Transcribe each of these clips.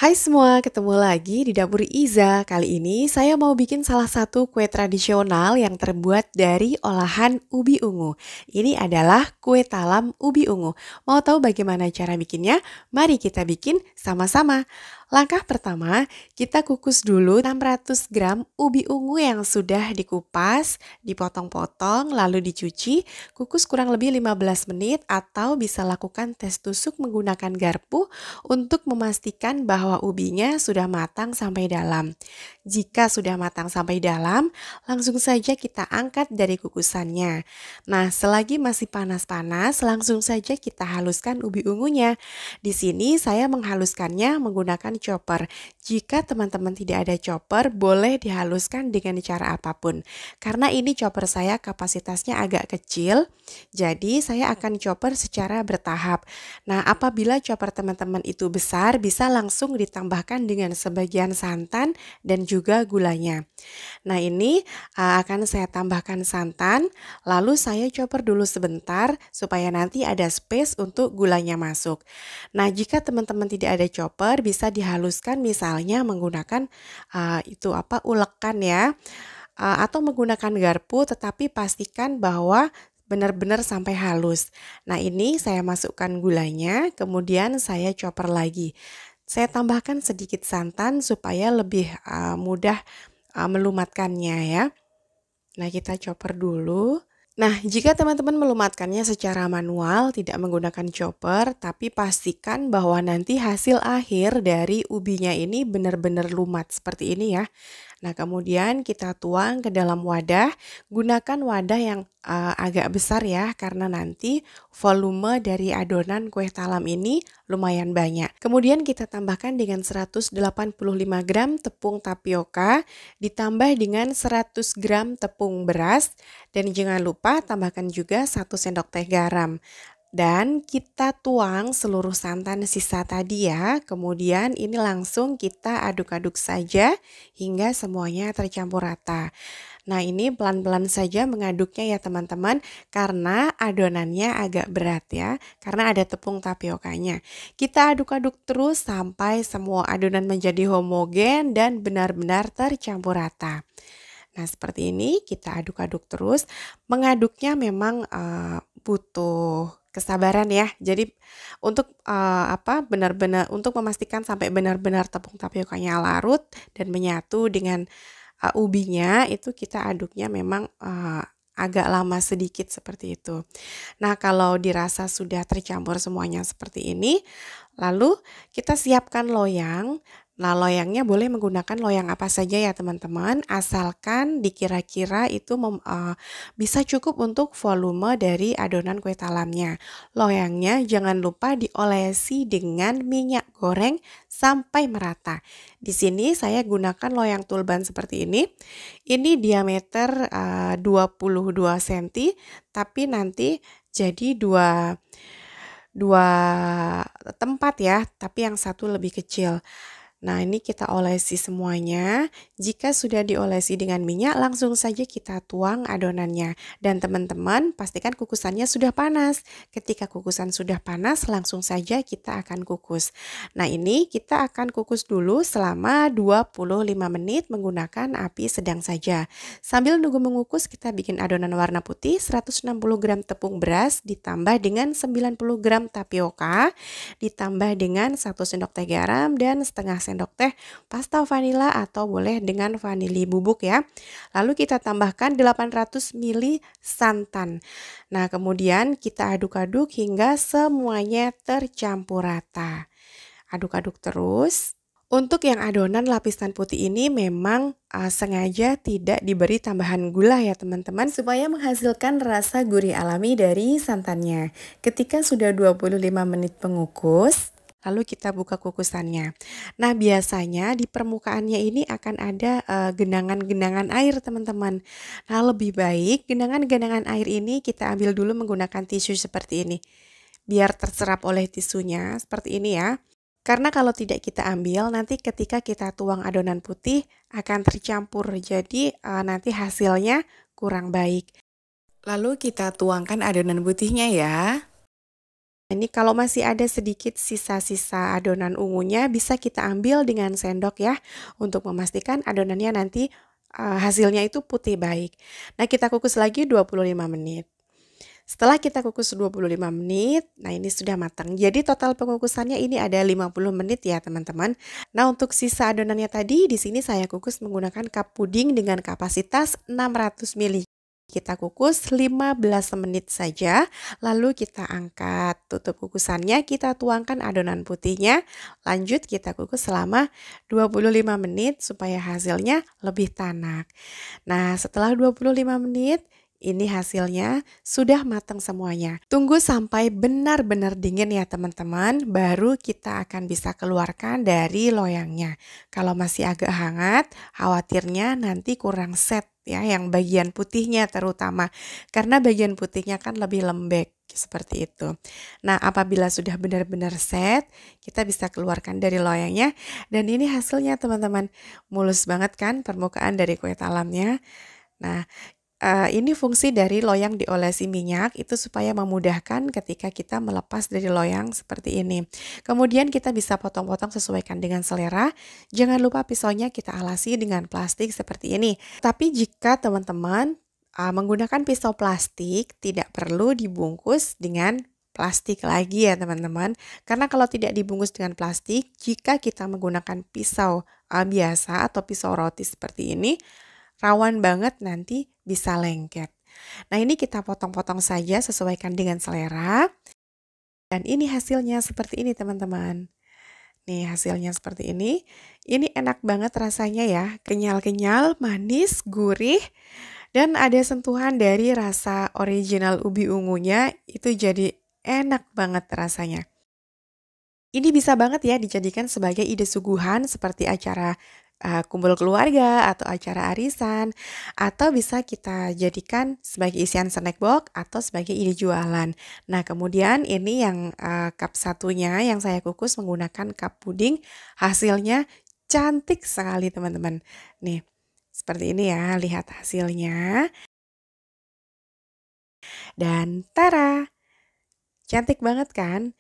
Hai semua, ketemu lagi di Dapur Iza. Kali ini saya mau bikin salah satu kue tradisional yang terbuat dari olahan ubi ungu. Ini adalah kue talam ubi ungu. Mau tahu bagaimana cara bikinnya? Mari kita bikin sama-sama. Langkah pertama, kita kukus dulu 600 gram ubi ungu yang sudah dikupas, dipotong-potong, lalu dicuci. Kukus kurang lebih 15 menit atau bisa lakukan tes tusuk menggunakan garpu untuk memastikan bahwa ubinya sudah matang sampai dalam. Jika sudah matang sampai dalam, langsung saja kita angkat dari kukusannya. Nah, selagi masih panas-panas, langsung saja kita haluskan ubi ungunya. Di sini saya menghaluskannya menggunakan chopper. Jika teman-teman tidak ada chopper, boleh dihaluskan dengan cara apapun. Karena ini chopper saya kapasitasnya agak kecil, jadi saya akan chopper secara bertahap. Nah, apabila chopper teman-teman itu besar, bisa langsung ditambahkan dengan sebagian santan dan juga gulanya. Nah, ini akan saya tambahkan santan, lalu saya chopper dulu sebentar supaya nanti ada space untuk gulanya masuk. Nah, jika teman-teman tidak ada chopper, bisa dihaluskan misalnya menggunakan ulekan ya, atau menggunakan garpu, tetapi pastikan bahwa benar-benar sampai halus. Nah, ini saya masukkan gulanya, kemudian saya chopper lagi. Saya tambahkan sedikit santan supaya lebih mudah melumatkannya ya. Nah, kita chopper dulu. Nah, jika teman-teman melumatkannya secara manual, tidak menggunakan chopper, tapi pastikan bahwa nanti hasil akhir dari ubinya ini benar-benar lumat seperti ini ya. Nah, kemudian kita tuang ke dalam wadah, gunakan wadah yang agak besar ya, karena nanti volume dari adonan kue talam ini lumayan banyak. Kemudian kita tambahkan dengan 185 gram tepung tapioka, ditambah dengan 100 gram tepung beras, dan jangan lupa tambahkan juga 1 sendok teh garam. Dan kita tuang seluruh santan sisa tadi ya. Kemudian ini langsung kita aduk-aduk saja hingga semuanya tercampur rata. Nah, ini pelan-pelan saja mengaduknya ya teman-teman, karena adonannya agak berat ya, karena ada tepung tapiokanya. Kita aduk-aduk terus sampai semua adonan menjadi homogen dan benar-benar tercampur rata. Nah, seperti ini kita aduk-aduk terus. Mengaduknya memang butuh kesabaran ya. Jadi untuk benar-benar untuk memastikan sampai benar-benar tepung tapiokanya larut dan menyatu dengan ubinya, itu kita aduknya memang agak lama sedikit seperti itu. Nah, kalau dirasa sudah tercampur semuanya seperti ini, lalu kita siapkan loyang. Nah, loyangnya boleh menggunakan loyang apa saja ya teman-teman, asalkan dikira-kira itu bisa cukup untuk volume dari adonan kue talamnya. Loyangnya jangan lupa diolesi dengan minyak goreng sampai merata. Di sini saya gunakan loyang tulban seperti ini. Ini diameter 22 cm, tapi nanti jadi dua tempat ya, tapi yang satu lebih kecil. Nah, ini kita olesi semuanya. Jika sudah diolesi dengan minyak, langsung saja kita tuang adonannya. Dan teman-teman, pastikan kukusannya sudah panas. Ketika kukusan sudah panas, langsung saja kita akan kukus. Nah, ini kita akan kukus dulu selama 25 menit menggunakan api sedang saja. Sambil nunggu mengukus, kita bikin adonan warna putih, 160 gram tepung beras, ditambah dengan 90 gram tapioka, ditambah dengan 1 sendok teh garam dan setengah sendok teh pasta vanila atau boleh dengan vanili bubuk ya. Lalu kita tambahkan 800 ml santan. Nah, kemudian kita aduk-aduk hingga semuanya tercampur rata. Aduk-aduk terus. Untuk yang adonan lapisan putih ini memang sengaja tidak diberi tambahan gula ya teman-teman, supaya menghasilkan rasa gurih alami dari santannya. Ketika sudah 25 menit mengukus, lalu kita buka kukusannya. Nah, biasanya di permukaannya ini akan ada genangan-genangan air teman-teman. Nah, lebih baik genangan-genangan air ini kita ambil dulu menggunakan tisu seperti ini. Biar terserap oleh tisunya seperti ini ya. Karena kalau tidak kita ambil, nanti ketika kita tuang adonan putih akan tercampur. Jadi nanti hasilnya kurang baik. Lalu kita tuangkan adonan putihnya ya. Ini kalau masih ada sedikit sisa-sisa adonan ungunya bisa kita ambil dengan sendok ya untuk memastikan adonannya nanti hasilnya itu putih baik. Nah, kita kukus lagi 25 menit. Setelah kita kukus 25 menit, nah ini sudah matang. Jadi total pengukusannya ini ada 50 menit ya teman-teman. Nah, untuk sisa adonannya tadi di sini saya kukus menggunakan cup puding dengan kapasitas 600 ml. Kita kukus 15 menit saja, lalu kita angkat tutup kukusannya, kita tuangkan adonan putihnya, lanjut kita kukus selama 25 menit supaya hasilnya lebih tanak. Nah, setelah 25 menit, ini hasilnya sudah matang semuanya. Tunggu sampai benar-benar dingin ya teman-teman, baru kita akan bisa keluarkan dari loyangnya. Kalau masih agak hangat, khawatirnya nanti kurang set ya, yang bagian putihnya terutama. Karena bagian putihnya kan lebih lembek seperti itu. Nah, apabila sudah benar-benar set, kita bisa keluarkan dari loyangnya. Dan ini hasilnya teman-teman, mulus banget kan permukaan dari kue talamnya. Nah, ini fungsi dari loyang diolesi minyak itu supaya memudahkan ketika kita melepas dari loyang seperti ini. Kemudian kita bisa potong-potong sesuaikan dengan selera. Jangan lupa pisaunya kita alasi dengan plastik seperti ini. Tapi jika teman-teman menggunakan pisau plastik, tidak perlu dibungkus dengan plastik lagi ya teman-teman. Karena kalau tidak dibungkus dengan plastik, jika kita menggunakan pisau biasa atau pisau roti seperti ini, rawan banget nanti bisa lengket. Nah, ini kita potong-potong saja sesuaikan dengan selera. Dan ini hasilnya seperti ini teman-teman. Nih hasilnya seperti ini. Ini enak banget rasanya ya. Kenyal-kenyal, manis, gurih. Dan ada sentuhan dari rasa original ubi ungunya. Itu jadi enak banget rasanya. Ini bisa banget ya dijadikan sebagai ide suguhan seperti acara kumpul keluarga atau acara arisan, atau bisa kita jadikan sebagai isian snack box atau sebagai ide jualan. Nah, kemudian ini yang cup satunya yang saya kukus menggunakan cup puding, hasilnya cantik sekali teman-teman. Nih, seperti ini ya, lihat hasilnya. Dan tara, cantik banget kan?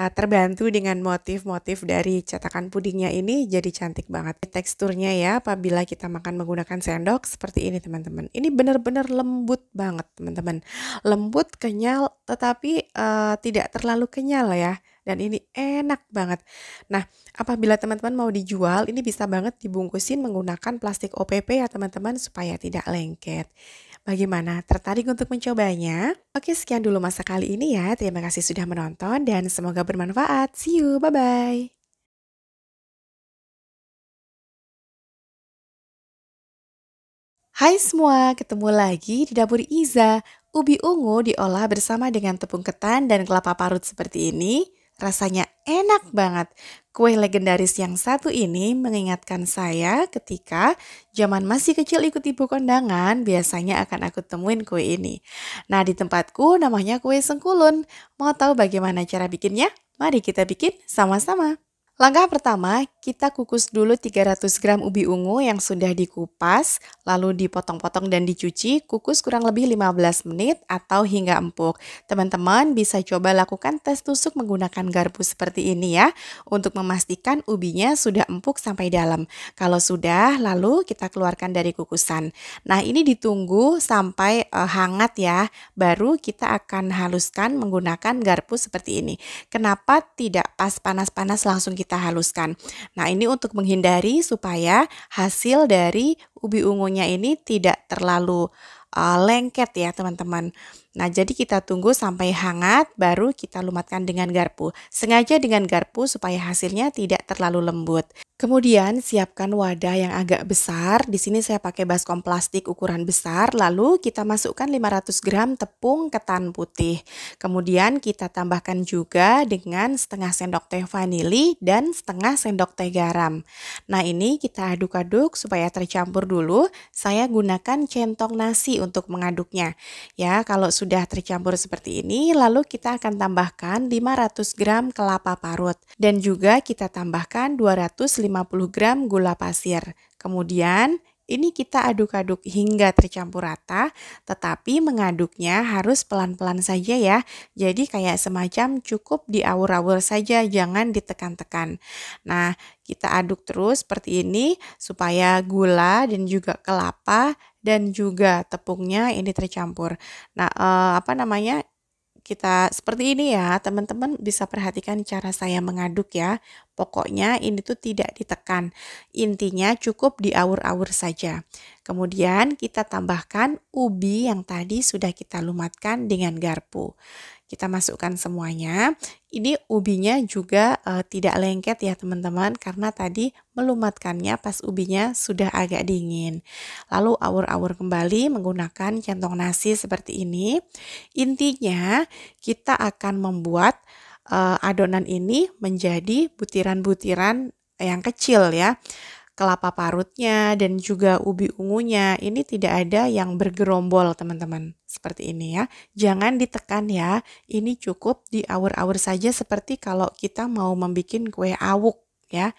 Terbantu dengan motif-motif dari cetakan pudingnya ini jadi cantik banget. Teksturnya ya apabila kita makan menggunakan sendok seperti ini teman-teman. Ini benar-benar lembut banget teman-teman. Lembut, kenyal tetapi tidak terlalu kenyal ya. Dan ini enak banget. Nah, apabila teman-teman mau dijual, ini bisa banget dibungkusin menggunakan plastik OPP ya teman-teman supaya tidak lengket. Bagaimana? Tertarik untuk mencobanya? Oke, sekian dulu masa kali ini ya. Terima kasih sudah menonton dan semoga bermanfaat. See you, bye-bye. Hai semua, ketemu lagi di Dapur Iza. Ubi ungu diolah bersama dengan tepung ketan dan kelapa parut seperti ini. Rasanya enak banget. Kue legendaris yang satu ini mengingatkan saya ketika zaman masih kecil ikut ibu kondangan, biasanya akan aku temuin kue ini. Nah, di tempatku namanya kue sengkulun. Mau tahu bagaimana cara bikinnya? Mari kita bikin sama-sama. Langkah pertama, kita kukus dulu 300 gram ubi ungu yang sudah dikupas, lalu dipotong-potong dan dicuci, kukus kurang lebih 15 menit atau hingga empuk. Teman-teman bisa coba lakukan tes tusuk menggunakan garpu seperti ini ya, untuk memastikan ubinya sudah empuk sampai dalam. Kalau sudah, lalu kita keluarkan dari kukusan. Nah, ini ditunggu sampai hangat ya, baru kita akan haluskan menggunakan garpu seperti ini. Kenapa tidak pas panas-panas langsung kita haluskan? Nah, ini untuk menghindari supaya hasil dari ubi ungunya ini tidak terlalu lengket ya teman-teman. Nah, jadi kita tunggu sampai hangat baru kita lumatkan dengan garpu. Sengaja dengan garpu supaya hasilnya tidak terlalu lembut. Kemudian siapkan wadah yang agak besar. Di sini saya pakai baskom plastik ukuran besar. Lalu kita masukkan 500 gram tepung ketan putih. Kemudian kita tambahkan juga dengan setengah sendok teh vanili dan setengah sendok teh garam. Nah, ini kita aduk-aduk supaya tercampur dulu. Saya gunakan centong nasi untuk mengaduknya. Ya, kalau sudah tercampur seperti ini, lalu kita akan tambahkan 500 gram kelapa parut. Dan juga kita tambahkan 250 gram gula pasir. Kemudian Ini kita aduk-aduk hingga tercampur rata, tetapi mengaduknya harus pelan-pelan saja ya. Jadi kayak semacam cukup diawur-awur saja, jangan ditekan-tekan. Nah, kita aduk terus seperti ini supaya gula dan juga kelapa dan juga tepungnya ini tercampur. Nah, apa namanya? Kita seperti ini ya, teman-teman bisa perhatikan cara saya mengaduk ya. Pokoknya ini tuh tidak ditekan. Intinya cukup diawur-awur saja. Kemudian kita tambahkan ubi yang tadi sudah kita lumatkan dengan garpu. Kita masukkan semuanya. Ini ubinya juga tidak lengket ya teman-teman karena tadi melumatkannya pas ubinya sudah agak dingin. Lalu awur-awur kembali menggunakan centong nasi seperti ini. Intinya kita akan membuat adonan ini menjadi butiran-butiran yang kecil ya. Kelapa parutnya dan juga ubi ungunya ini tidak ada yang bergerombol teman-teman. Seperti ini ya. Jangan ditekan ya. Ini cukup diawur-awur saja seperti kalau kita mau membuat kue awuk ya.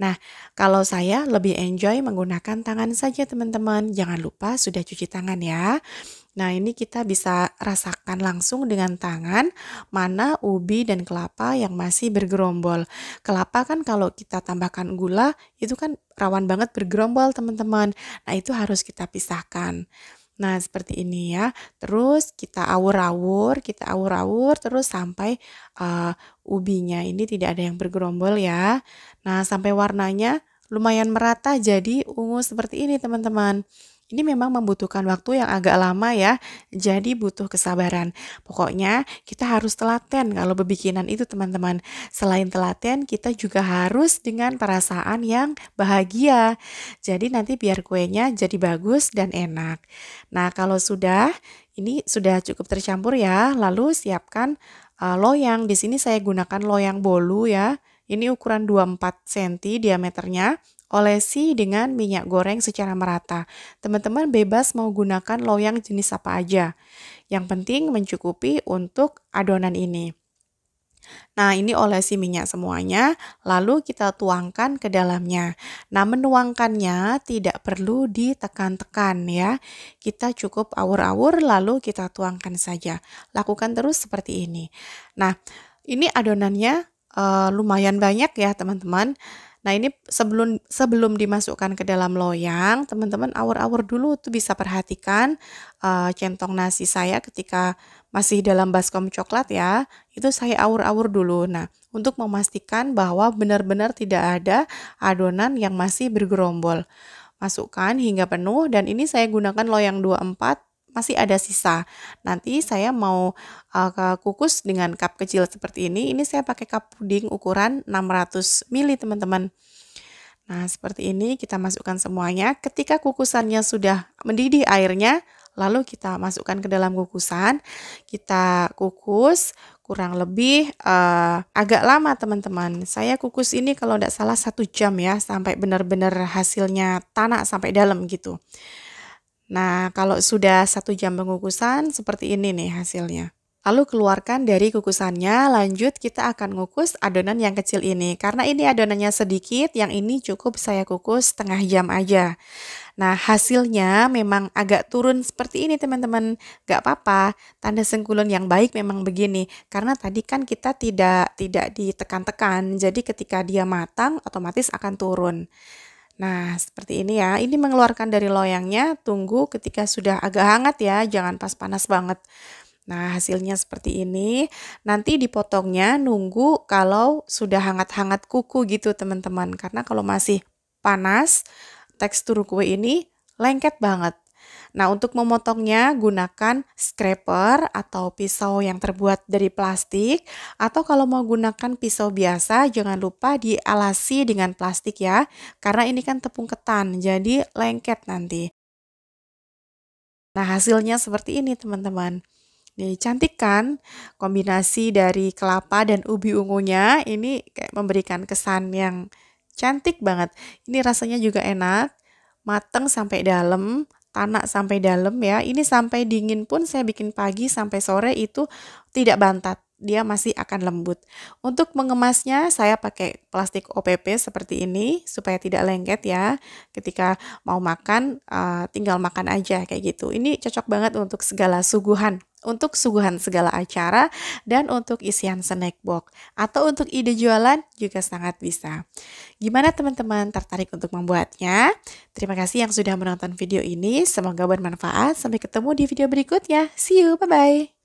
Nah, kalau saya lebih enjoy menggunakan tangan saja teman-teman. Jangan lupa sudah cuci tangan ya. Nah, ini kita bisa rasakan langsung dengan tangan mana ubi dan kelapa yang masih bergerombol. Kelapa kan kalau kita tambahkan gula, itu kan rawan banget bergerombol, teman-teman. Nah, itu harus kita pisahkan. Nah, seperti ini ya. Terus kita awur-awur terus sampai ubinya ini tidak ada yang bergerombol ya. Nah, sampai warnanya lumayan merata jadi ungu seperti ini, teman-teman. Ini memang membutuhkan waktu yang agak lama ya, jadi butuh kesabaran. Pokoknya kita harus telaten kalau bebikinan itu teman-teman. Selain telaten, kita juga harus dengan perasaan yang bahagia. Jadi nanti biar kuenya jadi bagus dan enak. Nah kalau sudah, ini sudah cukup tercampur ya, lalu siapkan loyang. Di sini saya gunakan loyang bolu ya. Ini ukuran 24 cm diameternya. Olesi dengan minyak goreng secara merata. Teman-teman bebas mau gunakan loyang jenis apa aja. Yang penting mencukupi untuk adonan ini. Nah, ini olesi minyak semuanya, lalu kita tuangkan ke dalamnya. Nah, menuangkannya tidak perlu ditekan-tekan ya. Kita cukup awur-awur lalu kita tuangkan saja. Lakukan terus seperti ini. Nah, ini adonannya lumayan banyak ya, teman-teman. Nah, ini sebelum dimasukkan ke dalam loyang, teman-teman awur-awur dulu tuh bisa perhatikan centong nasi saya ketika masih dalam baskom coklat ya. Itu saya awur-awur dulu. Nah, untuk memastikan bahwa benar-benar tidak ada adonan yang masih bergerombol. Masukkan hingga penuh dan ini saya gunakan loyang 24 masih ada sisa. Nanti saya mau kukus dengan cup kecil seperti ini. Ini saya pakai cup puding ukuran 600 ml teman-teman. Nah, seperti ini kita masukkan semuanya. Ketika kukusannya sudah mendidih airnya, lalu kita masukkan ke dalam kukusan. Kita kukus kurang lebih agak lama teman-teman. Saya kukus ini kalau tidak salah 1 jam ya, sampai benar-benar hasilnya tanak sampai dalam gitu. Nah, kalau sudah 1 jam pengukusan, seperti ini nih hasilnya. Lalu keluarkan dari kukusannya, lanjut kita akan ngukus adonan yang kecil ini. Karena ini adonannya sedikit, yang ini cukup saya kukus setengah jam aja. Nah, hasilnya memang agak turun seperti ini teman-teman. Gak apa-apa, tanda sengkulun yang baik memang begini. Karena tadi kan kita tidak ditekan-tekan, jadi ketika dia matang, otomatis akan turun. Nah, seperti ini ya. Ini mengeluarkan dari loyangnya, tunggu ketika sudah agak hangat ya, jangan pas panas banget. Nah, hasilnya seperti ini. Nanti dipotongnya nunggu kalau sudah hangat-hangat kuku gitu, teman-teman. Karena kalau masih panas, tekstur kue ini lengket banget. Nah, untuk memotongnya gunakan scraper atau pisau yang terbuat dari plastik, atau kalau mau gunakan pisau biasa jangan lupa dialasi dengan plastik ya, karena ini kan tepung ketan jadi lengket nanti. Nah, hasilnya seperti ini teman-teman. Nih, cantik kan? Kombinasi dari kelapa dan ubi ungunya ini kayak memberikan kesan yang cantik banget. Ini rasanya juga enak, mateng sampai dalam, tanak sampai dalam ya. Ini sampai dingin pun saya bikin pagi sampai sore itu tidak bantat. dia masih akan lembut. Untuk mengemasnya saya pakai plastik OPP seperti ini supaya tidak lengket ya. Ketika mau makan tinggal makan aja kayak gitu. Ini cocok banget untuk segala suguhan. Untuk suguhan segala acara dan untuk isian snack box atau untuk ide jualan juga sangat bisa. Gimana teman-teman, tertarik untuk membuatnya? Terima kasih yang sudah menonton video ini. Semoga bermanfaat. Sampai ketemu di video berikutnya. See you, bye-bye.